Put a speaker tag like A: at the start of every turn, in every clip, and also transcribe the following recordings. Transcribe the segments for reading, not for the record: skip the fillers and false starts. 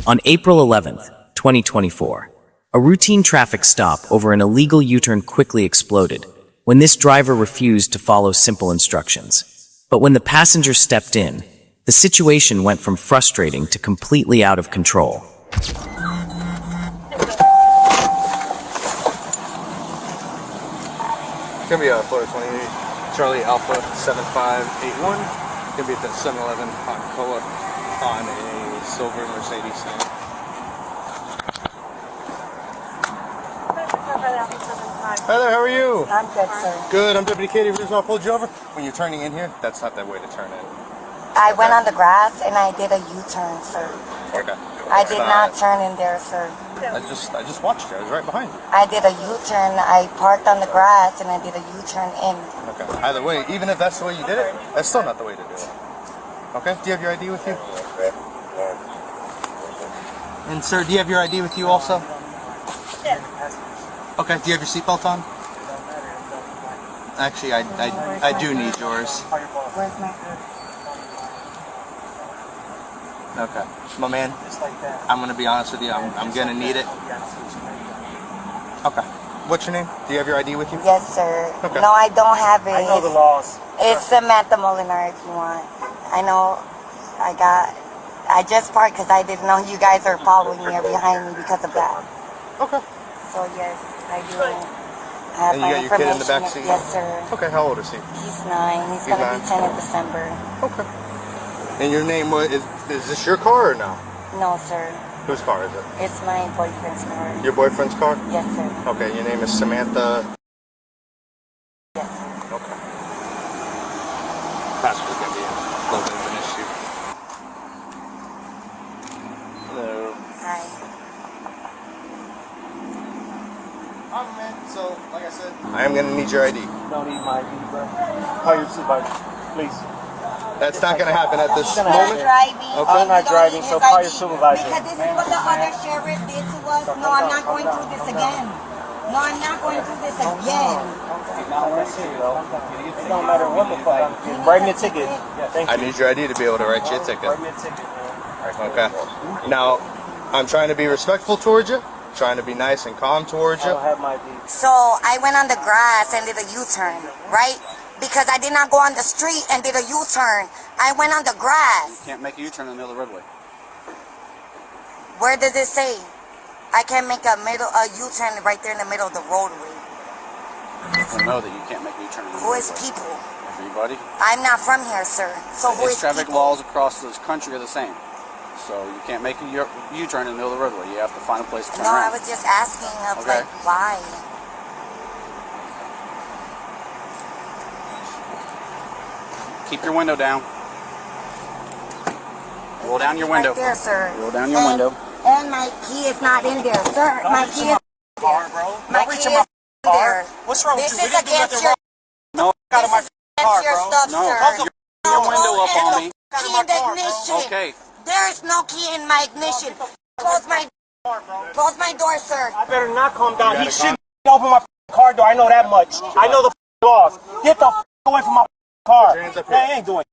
A: On April 11th, 2024, a routine traffic stop over an illegal U-turn quickly exploded when this driver refused to follow simple instructions. But when the passenger stepped in, the situation went from frustrating to completely out of control.
B: It's gonna be a Florida 28 Charlie Alpha 7581. It's gonna be at the 7-Eleven Coca-Cola on a silver Mercedes. Hi there, how are you?
C: I'm good, sir.
B: Good, I'm Deputy Katie. The reason I pulled you over, when you're turning in here, that's not that way to turn in.
C: I went on the grass and I did a U-turn, sir.
B: Okay.
C: I did not turn in there, sir.
B: I just watched you. I was right behind you.
C: I did a U-turn. I parked on the grass and I did a U-turn in.
B: Okay. Either way, even if that's the way you did it, that's still not the way to do it. Okay? Do you have your ID with you? And sir, do you have your ID with you also?
C: Yeah.
B: Okay. Do you have your seatbelt on? Actually, I do need yours.
C: Where's my...
B: Okay. My man, I'm going to be honest with you. I'm going to need it. Okay. What's your name? Do you have your ID with you?
C: Yes, sir.
B: Okay.
C: No, I don't have it.
D: I know the laws.
C: It's Samantha Molinar if you want. I know I just parked because I didn't know you guys are following me or behind me because of that.
B: Okay.
C: So yes, I do have
B: And you
C: my
B: got your kid in the
C: information.
B: back seat?
C: Yes, sir.
B: Okay. How old is he?
C: He's 9. He's going to be 10 in December.
B: Okay. And your name was, is this your car or no?
C: No, sir.
B: Whose car is it?
C: It's my boyfriend's car.
B: Your boyfriend's car?
C: Yes, sir.
B: Okay, your name is Samantha.
C: Yes, sir.
B: Okay. Password's gonna be a little bit of an issue. Hello.
C: Hi.
B: Hi, man. So, like I said, I am gonna need your ID.
D: Don't need my ID, bro. Call your supervisor, please.
B: That's not gonna happen at this
C: I'm not
B: moment.
C: driving.
B: Okay.
D: I'm not driving, so call your supervisor.
C: Because this is what the other sheriff did to us. No, I'm not going through this again. No, I'm not going through this again.
D: That's it, bro. It don't matter what the fuck I'm doing. Write me a ticket. Thank you.
B: I need your ID to be able to write you a ticket.
D: Write me a ticket, man.
B: Okay. Now, I'm trying to be respectful towards you, trying to be nice and calm towards
D: I
B: you.
D: don't have my ID.
C: So I went on the grass and did a U-turn, right? Because I did not go on the street and did a U-turn. I went on the grass.
E: You can't make a U-turn in the middle of the roadway.
C: Where does it say? I can't make a U-turn right there in the middle of the roadway.
E: People know that you can't make a U-turn in the middle
C: Who
E: of
C: is
E: the roadway.
C: people?
E: Everybody.
C: I'm not from here, sir. So who is
E: Traffic
C: people?
E: laws across this country are the same. So you can't make a U-turn in the middle of the roadway. You have to find a place to turn
C: No, I
E: around.
C: was just asking of
E: Okay.
C: like why.
E: Keep your window down. Roll down your window.
C: Right there, sir.
E: Roll down your window.
C: And my key is not in there, sir. My key is
D: Car, bro.
C: my
D: Don't reach
C: key
D: in my
C: is in
D: car.
C: there.
D: What's wrong with
C: This
D: you?
C: is
D: We didn't do
C: against
D: nothing
C: your.
D: wrong.
E: No,
D: Out of my
C: This is against
D: car,
C: your
D: bro.
C: stuff,
E: No.
C: sir.
E: Hold your window up on me.
C: Key in the ignition.
E: Okay.
C: There is no key in my ignition. Close my door, sir.
D: I better not calm down. He shouldn't open my car door. I know that much. I know the laws. Get the away from my car.
B: Put your hands up
D: Hey,
B: here.
D: I ain't doing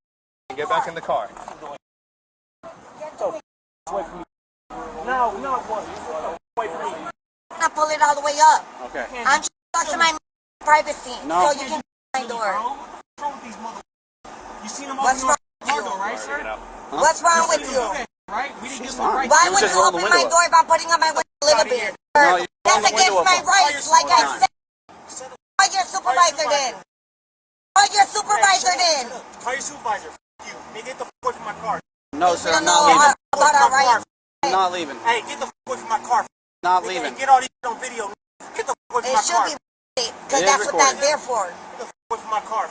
D: it.
B: Get back in the car.
D: Away from me. No, what? Away from me.
C: I'm gonna pull it all the way up.
E: Okay.
C: I'm touching my privacy,
E: No.
C: so you can my door.
D: What's wrong with these motherfuckers? You seen them
C: What's
D: open
C: wrong
D: your
C: with
D: car door,
C: you?
D: right, sir?
C: What's wrong with you?
D: Right? We didn't give them the
E: fine.
D: right.
C: Why
E: You
C: would
E: just
C: you
E: roll the
C: open
E: window
C: my
E: up.
C: door by putting up my window a little bit?
E: No, you roll
C: That's
E: the
C: against
E: window
C: my
E: up.
C: rights, like I said. Call your supervisor then. Call your supervisor then.
D: Call your supervisor. F you. Hey, get the away from my car.
E: No, sir.
C: You
E: I'm
C: don't
E: not
C: know
E: leaving.
C: about our rights.
E: I'm not leaving.
D: Hey, get the away from my car.
E: Not
D: Hey,
E: leaving.
D: get all these on video. Get the away from
C: It
D: my
C: should
D: car.
C: be because
E: It is
C: that's what that's
E: recorded.
C: there for.
D: Get the away from my car.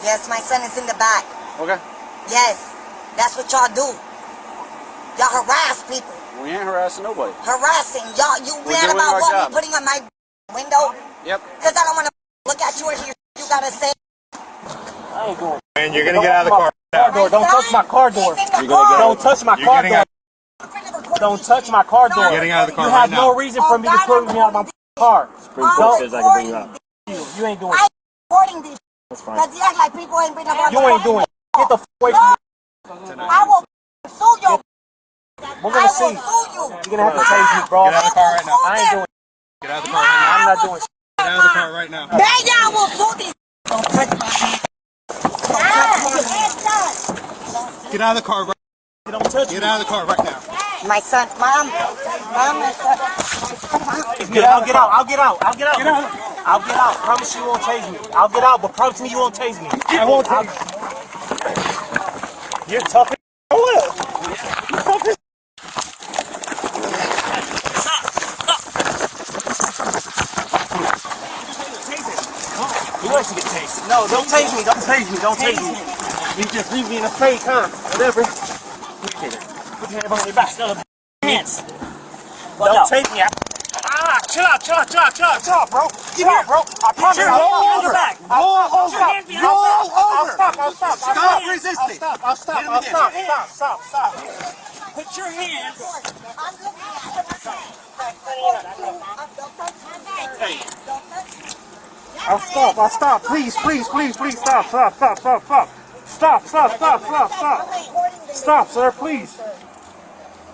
C: Yes, my son is in the back.
E: Okay.
C: Yes, that's what y'all do. Y'all harass people.
E: We ain't harassing nobody.
C: Harassing. Y'all, you
E: We're
C: mad
E: doing
C: about
E: our
C: what?
E: job.
C: Me putting on my window?
E: Yep.
C: Because I don't want to look at you or hear you gotta say.
D: I ain't doing it.
B: And you're gonna get out of the car.
D: Car door. Don't touch my car door.
C: He's in the car.
D: Don't touch my
B: You're
D: car
B: getting
D: door.
B: out.
D: Don't touch my car door.
B: You're getting out of the car
D: You
B: right
D: have
B: now.
D: no reason for me to put me out of my car.
C: Supreme Court
D: says I can bring you out. You ain't doing it.
C: I'm recording this.
D: That's fine.
C: Cause you act like people ain't been around.
D: You ain't doing it. Get the away from me.
C: I will sue you.
D: We're gonna see. You're gonna have to tase me, bro.
B: Get out of the car right now.
D: I ain't doing it.
B: Get out of the car right now.
D: I'm not doing shit.
B: Get out of the car right now.
C: Man, y'all will sue these. Don't touch my hand.
B: Get out of the car right
D: You don't touch me.
B: Get out of the car right now.
C: My son, mom, my son.
D: I'll get out. I'll get out. I'll get out. I'll get out. Promise you won't tase me. I'll get out, but promise me you won't tase me. I won't tase you. You're tough as You're tough as He wants to get tased. No, don't tase me. Don't tase me. Don't tase me. You just leave me in a fake, huh? Whatever. Put your hand behind your back. Hands. Don't take me. Chill out, bro. Chill out, bro. I promise you. Roll over. I'll stop.
B: Stop resisting.
D: I'll stop.
B: Put your hands.
D: I'll stop. Please, stop. Stop, sir, please.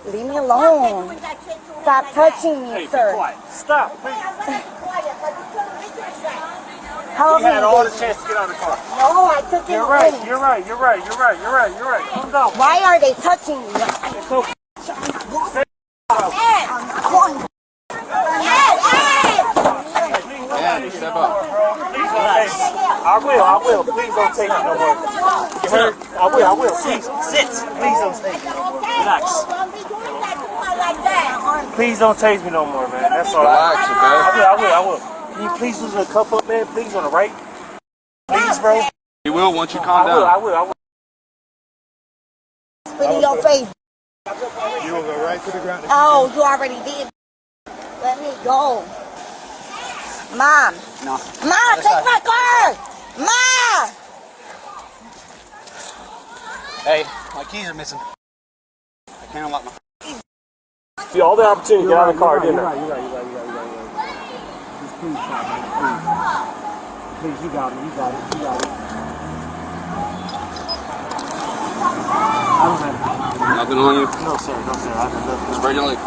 C: Leave me alone. Stop touching me, sir.
D: Stop, please.
C: How old
D: You had
C: are
D: all
C: you?
D: the chance to get out of the car.
C: No, I took it
D: You're
C: away.
D: right. Calm down.
C: Why are they touching me?
D: It's okay.
C: I'm going.
E: Yeah, step up.
D: Please don't take me. I will. Please don't take me no more. You heard? I will. Please, sit. Please don't take me. Relax. Please don't tase me no more, man. That's all.
E: Relax, okay?
D: I will. Can you please lose a cuff up, man? Please, on the right. Please, bro.
E: You will once you calm down.
D: I will.
C: Spit in your face.
B: You will go right to the ground.
C: Oh, you already did. Let me go. Mom.
E: No.
C: Mom, take my car. Mom.
E: Hey, my keys are missing. I can't unlock my.
D: See, all the opportunity to get out of the car, didn't I?
F: You're right. Just please stop, man. Please, you got it. I don't have
E: Nothing on you.
D: No, sir. I have nothing.
E: Just break your leg.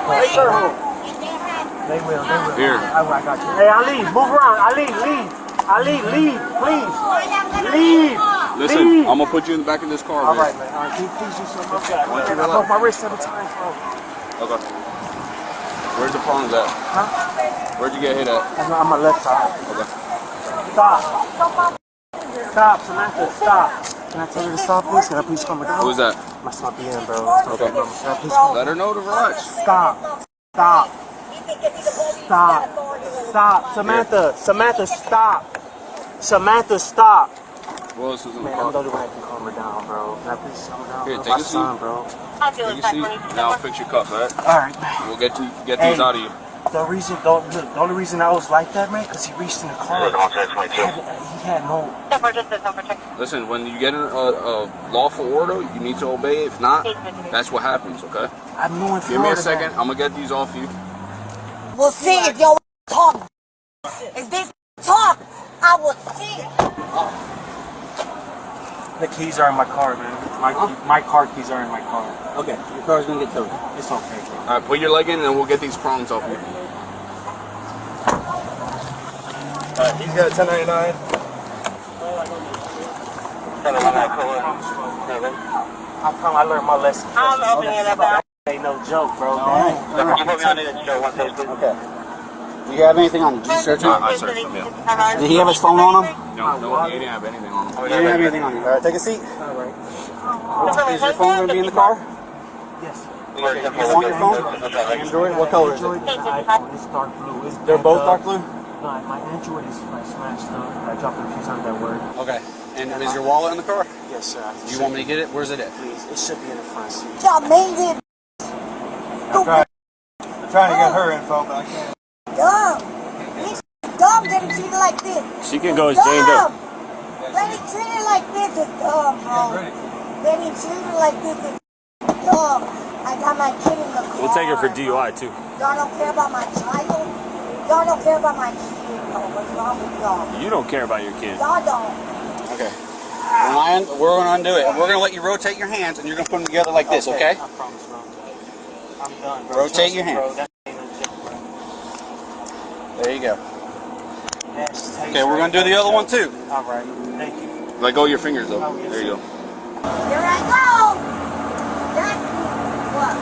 D: Take her home. They will.
E: Here.
D: I got you. Hey, Ali, move around. Ali, leave, please. Leave.
E: Listen,
D: Leave.
E: I'm gonna put you in the back of this car.
D: All
E: man.
D: right, man. All right, can you please do something? Okay.
E: Why don't you
D: I
E: relax?
D: broke my wrist 7 times, bro.
E: Okay. Where's the prongs at?
D: Huh?
E: Where'd you get hit at?
D: I'm on my left side.
E: Okay.
D: Stop, Samantha, stop. Can I tell her to stop, please? Can I please calm her down?
E: Who's that?
D: My son BM, bro.
E: Okay.
D: Can I please calm
E: Let her know to relax.
D: Stop. Samantha, stop.
E: Well, this is in the
D: Man, I'm the
E: car.
D: only one that can calm her down, bro. Can I please calm her down?
E: Here,
D: bro?
E: take
D: My
E: a seat.
D: son, bro.
E: Take a seat. Now I'll fix your cuffs, alright?
D: All right, man.
E: We'll get
D: Hey.
E: these out of you.
D: The only reason I was like that, man, because he reached in the car. He had no.
E: Listen, when you get a lawful order, you need to obey it. If not, that's what happens, okay?
D: I'm knowing Florida.
E: Give me a second.
D: Man.
E: I'm gonna get these off you.
C: We'll see if y'all talk. If they talk, I will see.
D: The keys are in my car, man. My car keys are in my car.
F: Okay, your car's gonna get towed.
D: It's okay, bro.
E: Alright, put your leg in and we'll get these prongs off you.
B: He's got a 1099.
D: I learned my lesson.
C: I'm opening it up.
D: Ain't no joke, bro.
F: Okay. Do you have anything on you? Did you search it?
E: I searched him, yeah.
F: Did he have his phone on him?
E: No, he didn't have anything on him.
F: He didn't have anything on you. Alright, take a seat. Is your phone gonna be in the car?
D: Yes.
F: You want your phone? Android? What color is
D: Android
F: it?
D: is iPhone. It's dark blue.
F: They're both dark blue?
D: No, my Android is smashed up. I dropped a few times that word.
E: Okay. And is your wallet in the car?
D: Yes, sir.
E: Do you want me to get it? Where's it at?
D: Please, it should be in the front seat.
C: Y'all made it.
B: I'm trying to get her info, but I can't.
C: Dumb. He's dumb getting treated like this.
D: She can go as chained up.
C: Getting treated like this is dumb, bro. Getting treated like this is I got my kid in the car.
G: We'll take her for DUI too.
C: Y'all don't care about my child? Y'all don't care about my kid? Oh, what's wrong with y'all?
G: You don't care about your kid.
C: Y'all don't.
E: Okay. We're going to undo it. We're going to let you rotate your hands, and you're going to put them together like this, okay?
D: I promise, bro. I'm done, bro.
E: Rotate your hands.
D: Bro, that ain't no joke, bro.
E: There you go.
D: Yes,
E: Okay, we're going to do the other one too.
D: All right. Thank you.
E: Let go of your fingers, though.
D: Oh, yes,
E: There you go.
C: Here I go. That's what?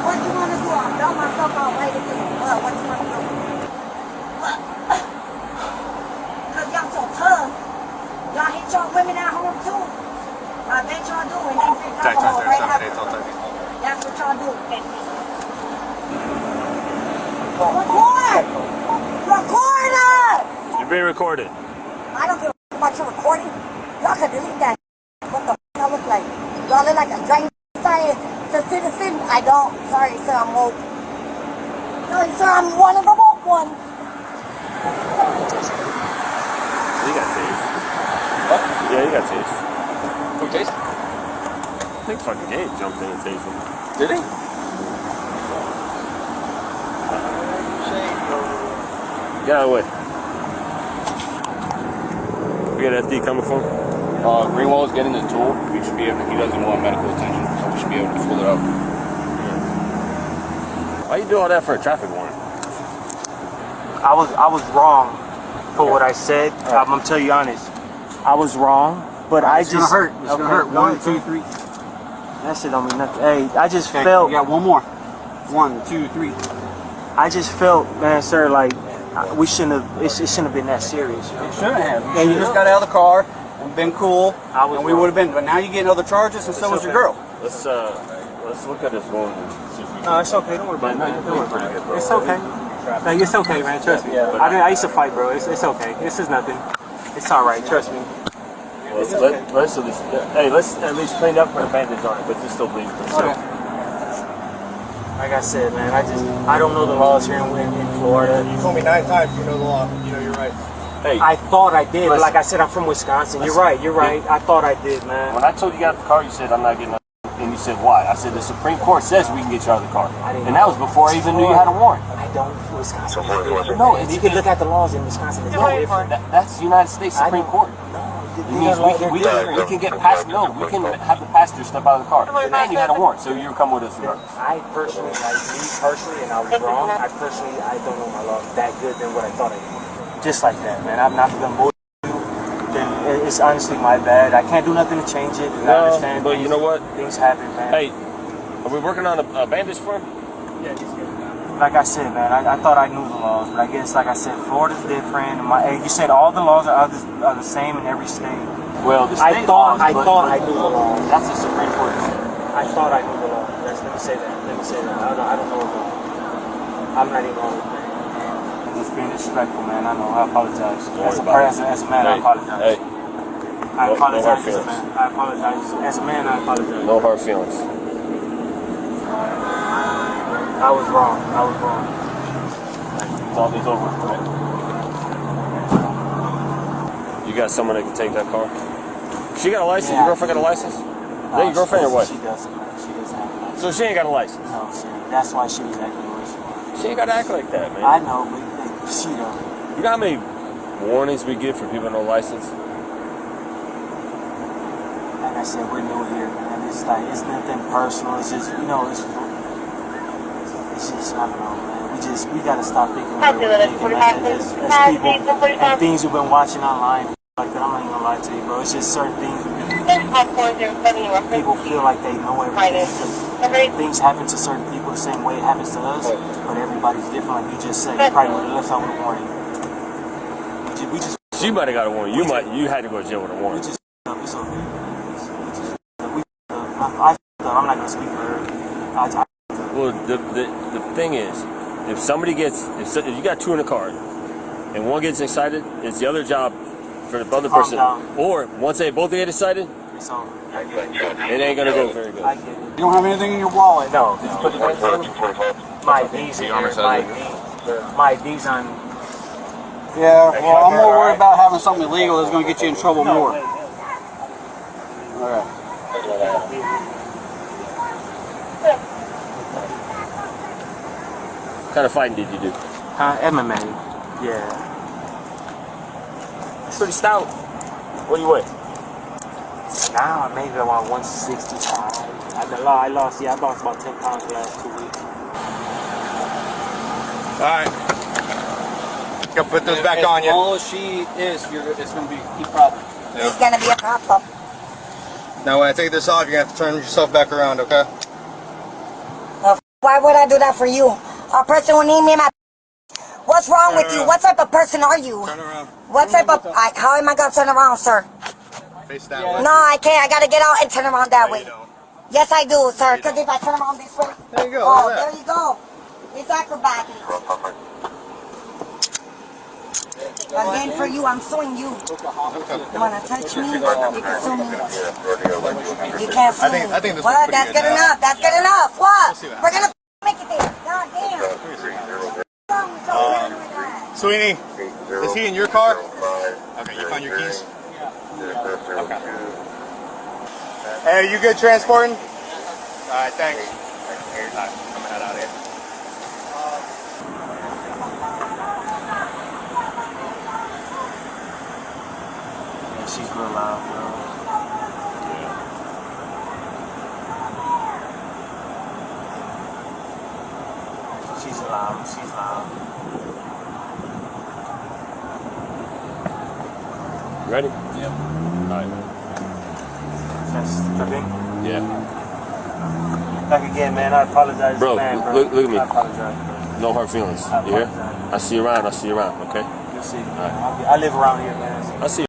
C: What you want to do? I'm done myself already. What you want to do? What? Because y'all so tough. Y'all hit your women at home too. I bet y'all do. And they drink alcohol right after. That's what y'all do. Record! Record us!
G: You're being recorded.
C: I don't give a f about your recording. Y'all can delete that. What the f I look like? Y'all look like a dragon citizen? I don't. Sorry, sir, I'm woke. Sorry, sir, I'm one of the woke ones.
G: You got tased. What? Yeah, you got tased.
E: Who tased?
G: I think fucking Gabe jumped in and tased him.
E: Did he?
G: Get out of the way. We got FD coming for him.
E: Greenwald is getting the tool. We should be able. He doesn't want medical attention, so we should be able to pull it up.
G: Why you do all that for a traffic warrant?
D: I was wrong for what I said. I'm gonna tell you honest. I was wrong, but I just.
F: It's gonna hurt. 1, 2, 3.
D: That shit don't mean nothing. Hey, I just felt.
F: You got one more. 1, 2, 3.
D: I just felt, man, sir, like we shouldn't have. It shouldn't have been that serious.
F: You shouldn't have. You should have just got out of the car and been cool, and we would have been. But now you're getting other charges, and so was your girl.
G: Let's look at this one and see if we can.
D: No, it's okay. Don't worry about it.
G: Don't worry about it, bro.
D: It's okay. Like, it's okay, man. Trust me. I used to fight, bro. It's okay. This is nothing. It's all right. Trust me.
G: Let's at least clean up with a bandage on it, but just still bleeding. So,
D: like I said, man, I don't know the laws here in Florida.
F: You told me 9 times you know the law. You know you're right.
G: hey,
D: I thought I did, but like I said, I'm from Wisconsin. You're right. I thought I did, man.
G: when I told you get out the car, you said I'm not getting out. And you said why? I said the Supreme Court says we can get you out of the car. And that was before I even knew you had a warrant.
D: I don't. Wisconsin. No, you can look at the laws in Wisconsin. It's no different.
G: That's the United States Supreme Court. It means we can get past. No, we can have the passenger step out of the car. And you had a warrant, so you come with us.
D: I personally, and I was wrong. I don't know my laws that good than what I thought I did. Just like that, man. I'm not gonna bull you. Then it's honestly my bad. I can't do nothing to change it. I understand.
G: But you know what?
D: Things happen, man.
G: Hey, are we working on a bandage for him?
D: Yeah, he's good. Like I said, man, I thought I knew the laws, but I guess, like I said, Florida's different. You said all the laws are the same in every state.
G: Well, the
D: I
G: state
D: thought
G: laws,
D: I knew the laws.
G: That's the Supreme Court.
D: I thought I knew the law. Let me say that. I don't know the law. I'm not even on the thing. I'm just being disrespectful, man. I know. I apologize. As a man, I apologize.
G: Hey.
D: I apologize as a man. I apologize. As a man, I apologize.
G: No hard feelings.
D: I was wrong.
G: It's over. Right? You got someone that can take that car? She got a license?
D: Yeah.
G: Your girlfriend got a license? Is that your girlfriend or what?
D: She doesn't. She doesn't have a license.
G: So she ain't got a license?
D: No, that's why she was acting the way she was.
G: She ain't got to act like that, man.
D: I know, but she don't.
G: You know how many warnings we get for people with no license?
D: Like I said, we're new here, man. It's nothing personal. It's just, it's just, I don't know, man. We gotta stop thinking as people, and things we've been watching online, like that. I'm not even gonna lie to you, bro. It's just certain things people feel like they know everything. Things happen to certain people the same way it happens to us, but everybody's different. Like you just said, you probably would have left out with a warning.
G: She might have got a warrant. You had to go to jail with a warrant.
D: It's okay. I'm not gonna speak for her.
G: Well, the thing is, if you got two in a car, and one gets excited, it's the other job for the other person. Or once they both get excited,
D: it's over.
G: It ain't gonna go very good.
D: I get it.
F: You don't have anything in your wallet?
D: No. My D's on.
F: Yeah, well, I'm more worried about having something illegal that's going to get you in trouble more. Alright.
G: kind of fighting did you do?
F: MMA. Yeah.
G: It's pretty stout. What do you weigh?
F: Now maybe about 165. I lost about 10 pounds the last 2 weeks.
B: Alright. Go put those back on you.
D: As small as she is, it's going to be a problem.
C: It's gonna be a problem.
B: Now when I take this off, you're going to have to turn yourself back around, okay?
C: Why would I do that for you? A person who need me in my... What's wrong with you? What type of person are you?
B: Turn around.
C: What type of... how am I gonna turn around, sir?
B: Face that way.
C: No, I can't. I gotta get out and turn around that
B: No,
C: way.
B: you don't.
C: Yes, I do, sir. Because if I turn around this way...
B: There you go.
C: Oh,
B: look at
C: there you go. It's acrobatic. Again, for you, I'm suing you. You wanna touch me? You can sue me. You can't sue me.
B: I think this
C: What?
B: looks pretty
C: That's
B: good
C: good
B: now.
C: enough. That's good enough. What?
B: see what
C: We're gonna make it there. God damn.
B: Sweeney, is he in your car? Okay, you found your keys? Okay. Hey, are you good transporting? Alright, thanks. Alright, I'm gonna head out of here.
F: Yeah, she's real loud, bro. She's loud. She's loud.
G: You ready?
D: Yep.
G: Alright.
F: That's the thing.
G: Yeah.
F: Back again, man. I apologize,
G: Bro,
F: man, bro.
G: look at me.
F: I apologize, bro.
G: No hard feelings.
F: I
G: You hear?
F: apologize.
G: I see you around, okay?
F: You'll see.
G: Alright.
F: I live around here, man.
G: I see you.